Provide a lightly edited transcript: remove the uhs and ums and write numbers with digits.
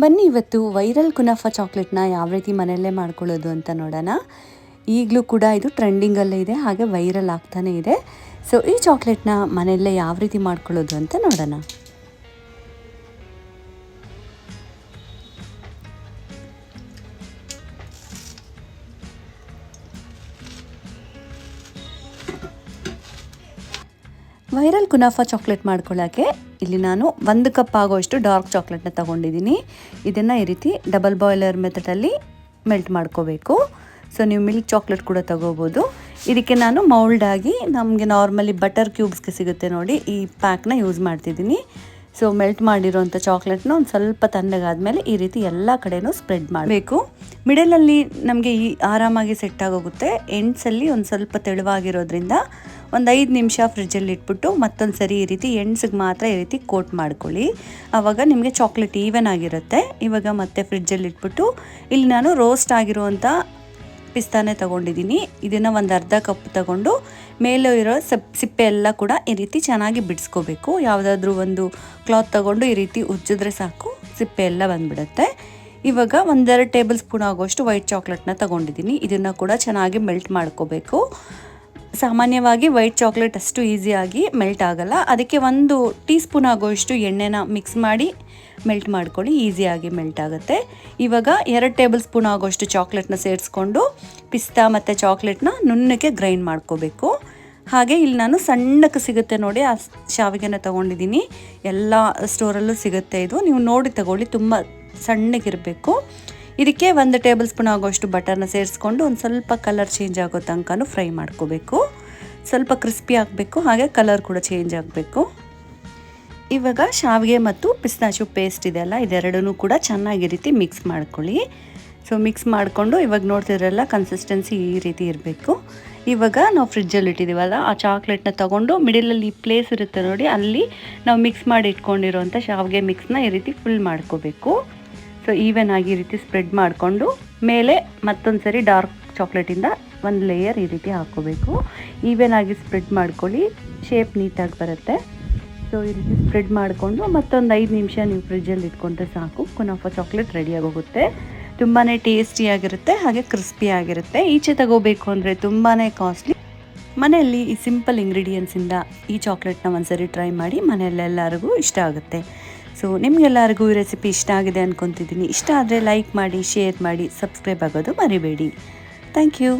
ಬನ್ನಿ ಇವತ್ತು ವೈರಲ್ ಕುನಾಫಾ ಚಾಕ್ಲೇಟ್ನ ಯಾವ ರೀತಿ ಮನೆಯಲ್ಲೇ ಮಾಡ್ಕೊಳ್ಳೋದು ಅಂತ ನೋಡೋಣ. ಈಗಲೂ ಕೂಡ ಇದು ಟ್ರೆಂಡಿಂಗಲ್ಲೇ ಇದೆ, ಹಾಗೆ ವೈರಲ್ ಆಗ್ತಾನೇ ಇದೆ. ಸೊ ಈ ಚಾಕ್ಲೇಟ್ನ ಮನೆಯಲ್ಲೇ ಯಾವ ರೀತಿ ಮಾಡ್ಕೊಳ್ಳೋದು ಅಂತ ನೋಡೋಣ. ವೈರಲ್ ಕುನಾಫಾ ಚಾಕ್ಲೇಟ್ ಮಾಡ್ಕೊಳ್ಳೋಕ್ಕೆ ಇಲ್ಲಿ ನಾನು 1 ಕಪ್ ಆಗೋಷ್ಟು ಡಾರ್ಕ್ ಚಾಕ್ಲೇಟ್ನ ತೊಗೊಂಡಿದ್ದೀನಿ. ಇದನ್ನು ಈ ರೀತಿ ಡಬಲ್ ಬಾಯ್ಲರ್ ಮೆಥಡಲ್ಲಿ ಮೆಲ್ಟ್ ಮಾಡ್ಕೋಬೇಕು. ಸೊ ನೀವು ಮಿಲ್ಕ್ ಚಾಕ್ಲೇಟ್ ಕೂಡ ತೊಗೋಬೋದು. ಇದಕ್ಕೆ ನಾನು ಮೌಲ್ಡಾಗಿ ನಮಗೆ ನಾರ್ಮಲಿ ಬಟರ್ ಕ್ಯೂಬ್ಸ್ಗೆ ಸಿಗುತ್ತೆ ನೋಡಿ, ಈ ಪ್ಯಾಕ್ನ ಯೂಸ್ ಮಾಡ್ತಿದ್ದೀನಿ. ಸೊ ಮೆಲ್ಟ್ ಮಾಡಿರೋಂಥ ಚಾಕ್ಲೇಟ್ನ ಒಂದು ಸ್ವಲ್ಪ ತಣ್ಣಗಾದ್ಮೇಲೆ ಈ ರೀತಿ ಎಲ್ಲ ಕಡೆನೂ ಸ್ಪ್ರೆಡ್ ಮಾಡಬೇಕು. ಮಿಡಲಲ್ಲಿ ನಮಗೆ ಆರಾಮಾಗಿ ಸೆಟ್ ಆಗೋಗುತ್ತೆ. ಎಂಡ್ಸಲ್ಲಿ ಒಂದು ಸ್ವಲ್ಪ ತೆಳುವಾಗಿರೋದ್ರಿಂದ ಒಂದು 5 ನಿಮಿಷ ಫ್ರಿಜ್ಜಲ್ಲಿ ಇಟ್ಬಿಟ್ಟು ಮತ್ತೊಂದು ಸರಿ ಈ ರೀತಿ ಎಂಡ್ಸಿಗೆ ಮಾತ್ರ ಈ ರೀತಿ ಕೋಟ್ ಮಾಡ್ಕೊಳ್ಳಿ. ಆವಾಗ ನಿಮಗೆ ಚಾಕ್ಲೇಟ್ ಈವನ್ ಆಗಿರುತ್ತೆ. ಇವಾಗ ಮತ್ತೆ ಫ್ರಿಜ್ಜಲ್ಲಿ ಇಟ್ಬಿಟ್ಟು ಇಲ್ಲಿ ನಾನು ರೋಸ್ಟ್ ಆಗಿರುವಂಥ ಪಿಸ್ತಾನೆ ತೊಗೊಂಡಿದ್ದೀನಿ. ಇದನ್ನು ಒಂದು ಅರ್ಧ ಕಪ್ ತೊಗೊಂಡು ಮೇಲೆ ಇರೋ ಸಿಪ್ಪೆ ಎಲ್ಲ ಕೂಡ ಈ ರೀತಿ ಚೆನ್ನಾಗಿ ಬಿಡಿಸ್ಕೋಬೇಕು. ಯಾವುದಾದ್ರೂ ಒಂದು ಕ್ಲಾತ್ ತೊಗೊಂಡು ಈ ರೀತಿ ಉಜ್ಜಿದ್ರೆ ಸಾಕು, ಸಿಪ್ಪೆ ಎಲ್ಲ ಬಂದುಬಿಡುತ್ತೆ. ಇವಾಗ 1-2 ಟೇಬಲ್ ಸ್ಪೂನ್ ಆಗೋಷ್ಟು ವೈಟ್ ಚಾಕ್ಲೇಟ್ನ ತೊಗೊಂಡಿದ್ದೀನಿ. ಇದನ್ನು ಕೂಡ ಚೆನ್ನಾಗಿ ಮೆಲ್ಟ್ ಮಾಡ್ಕೋಬೇಕು. ಸಾಮಾನ್ಯವಾಗಿ ವೈಟ್ ಚಾಕ್ಲೇಟ್ ಅಷ್ಟು ಈಸಿಯಾಗಿ ಮೆಲ್ಟ್ ಆಗಲ್ಲ, ಅದಕ್ಕೆ 1 ಟೀ ಸ್ಪೂನ್ ಆಗೋಷ್ಟು ಎಣ್ಣೆನ ಮಿಕ್ಸ್ ಮಾಡಿ ಮೆಲ್ಟ್ ಮಾಡ್ಕೊಳ್ಳಿ, ಈಸಿಯಾಗಿ ಮೆಲ್ಟ್ ಆಗುತ್ತೆ. ಇವಾಗ 2 ಟೇಬಲ್ ಸ್ಪೂನ್ ಆಗೋಷ್ಟು ಚಾಕ್ಲೇಟ್ನ ಸೇರಿಸ್ಕೊಂಡು ಪಿಸ್ತಾ ಮತ್ತು ಚಾಕ್ಲೇಟ್ನ ನುಣ್ಣಗೆ ಗ್ರೈಂಡ್ ಮಾಡ್ಕೋಬೇಕು. ಹಾಗೆ ಇಲ್ಲಿ ನಾನು ಸಣ್ಣಕ್ಕೆ ಸಿಗುತ್ತೆ ನೋಡಿ, ಆ ಶಾವಿಗೆನ ತೊಗೊಂಡಿದ್ದೀನಿ. ಎಲ್ಲ ಸ್ಟೋರಲ್ಲೂ ಸಿಗುತ್ತೆ ಇದು, ನೀವು ನೋಡಿ ತಗೊಳ್ಳಿ, ತುಂಬ ಸಣ್ಣಗಿರಬೇಕು. ಇದಕ್ಕೆ 1 ಟೇಬಲ್ ಸ್ಪೂನ್ ಆಗೋಷ್ಟು ಬಟರ್ನ ಸೇರಿಸ್ಕೊಂಡು ಒಂದು ಸ್ವಲ್ಪ ಕಲರ್ ಚೇಂಜ್ ಆಗೋ ತನಕ ಫ್ರೈ ಮಾಡ್ಕೋಬೇಕು. ಸ್ವಲ್ಪ ಕ್ರಿಸ್ಪಿ ಆಗಬೇಕು, ಹಾಗೆ ಕಲರ್ ಕೂಡ ಚೇಂಜ್ ಆಗಬೇಕು. ಇವಾಗ ಶಾವಿಗೆ ಮತ್ತು ಪಿಸ್ತಾಚು ಪೇಸ್ಟ್ ಇದೆಯಲ್ಲ, ಇದೆರಡೂ ಕೂಡ ಚೆನ್ನಾಗಿ ರೀತಿ ಮಿಕ್ಸ್ ಮಾಡ್ಕೊಳ್ಳಿ. ಸೊ ಮಿಕ್ಸ್ ಮಾಡಿಕೊಂಡು ಇವಾಗ ನೋಡ್ತಿದ್ರಲ್ಲ, ಕನ್ಸಿಸ್ಟೆನ್ಸಿ ಈ ರೀತಿ ಇರಬೇಕು. ಇವಾಗ ನಾವು ಫ್ರಿಜ್ಜಲ್ಲಿ ಇಟ್ಟಿದ್ದೀವಲ್ಲ, ಆ ಚಾಕ್ಲೇಟ್ನ ತೊಗೊಂಡು ಮಿಡಲಲ್ಲಿ ಪ್ಲೇಸ್ ಇರುತ್ತೆ ನೋಡಿ, ಅಲ್ಲಿ ನಾವು ಮಿಕ್ಸ್ ಮಾಡಿ ಇಟ್ಕೊಂಡಿರೋಂಥ ಶಾವಿಗೆ ಮಿಕ್ಸ್ನ ಈ ರೀತಿ ಫುಲ್ ಮಾಡ್ಕೋಬೇಕು. ಸೊ ಈವನ್ ಆಗಿ ಈ ರೀತಿ ಸ್ಪ್ರೆಡ್ ಮಾಡಿಕೊಂಡು ಮೇಲೆ ಮತ್ತೊಂದು ಸರಿ ಡಾರ್ಕ್ ಚಾಕ್ಲೇಟಿಂದ ಒಂದು ಲೇಯರ್ ಈ ರೀತಿ ಹಾಕ್ಕೋಬೇಕು. ಈವನ್ ಆಗಿ ಸ್ಪ್ರೆಡ್ ಮಾಡ್ಕೊಳ್ಳಿ, ಶೇಪ್ ನೀಟಾಗಿ ಬರುತ್ತೆ. ಸೊ ಈ ರೀತಿ ಸ್ಪ್ರೆಡ್ ಮಾಡಿಕೊಂಡು ಮತ್ತೊಂದು 5 ನಿಮಿಷ ನೀವು ಫ್ರಿಜ್ಜಲ್ಲಿ ಇಟ್ಕೊಂಡ್ರೆ ಸಾಕು, ಕುನಾಫಾ ಚಾಕ್ಲೇಟ್ ರೆಡಿಯಾಗಿ ಹೋಗುತ್ತೆ. ತುಂಬಾ ಟೇಸ್ಟಿಯಾಗಿರುತ್ತೆ, ಹಾಗೆ ಕ್ರಿಸ್ಪಿ ಆಗಿರುತ್ತೆ. ಈಚೆ ತಗೋಬೇಕು ಅಂದರೆ ತುಂಬಾ ಕಾಸ್ಟ್ಲಿ. ಮನೆಯಲ್ಲಿ ಈ ಸಿಂಪಲ್ ಇಂಗ್ರೀಡಿಯೆಂಟ್ಸಿಂದ ಈ ಚಾಕ್ಲೇಟ್ನ ಒಂದ್ಸರಿ ಟ್ರೈ ಮಾಡಿ, ಮನೆಯಲ್ಲೆಲ್ಲರಿಗೂ ಇಷ್ಟ ಆಗುತ್ತೆ. ಸೊ ನಿಮಗೆಲ್ಲರಿಗೂ ಈ ರೆಸಿಪಿ ಇಷ್ಟ ಆಗಿದೆ ಅಂದ್ಕೊತಿದ್ದೀನಿ. ಇಷ್ಟ ಆದರೆ ಲೈಕ್ ಮಾಡಿ, ಶೇರ್ ಮಾಡಿ, ಸಬ್ಸ್ಕ್ರೈಬ್ ಆಗೋದು ಮರಿಬೇಡಿ. Thank you.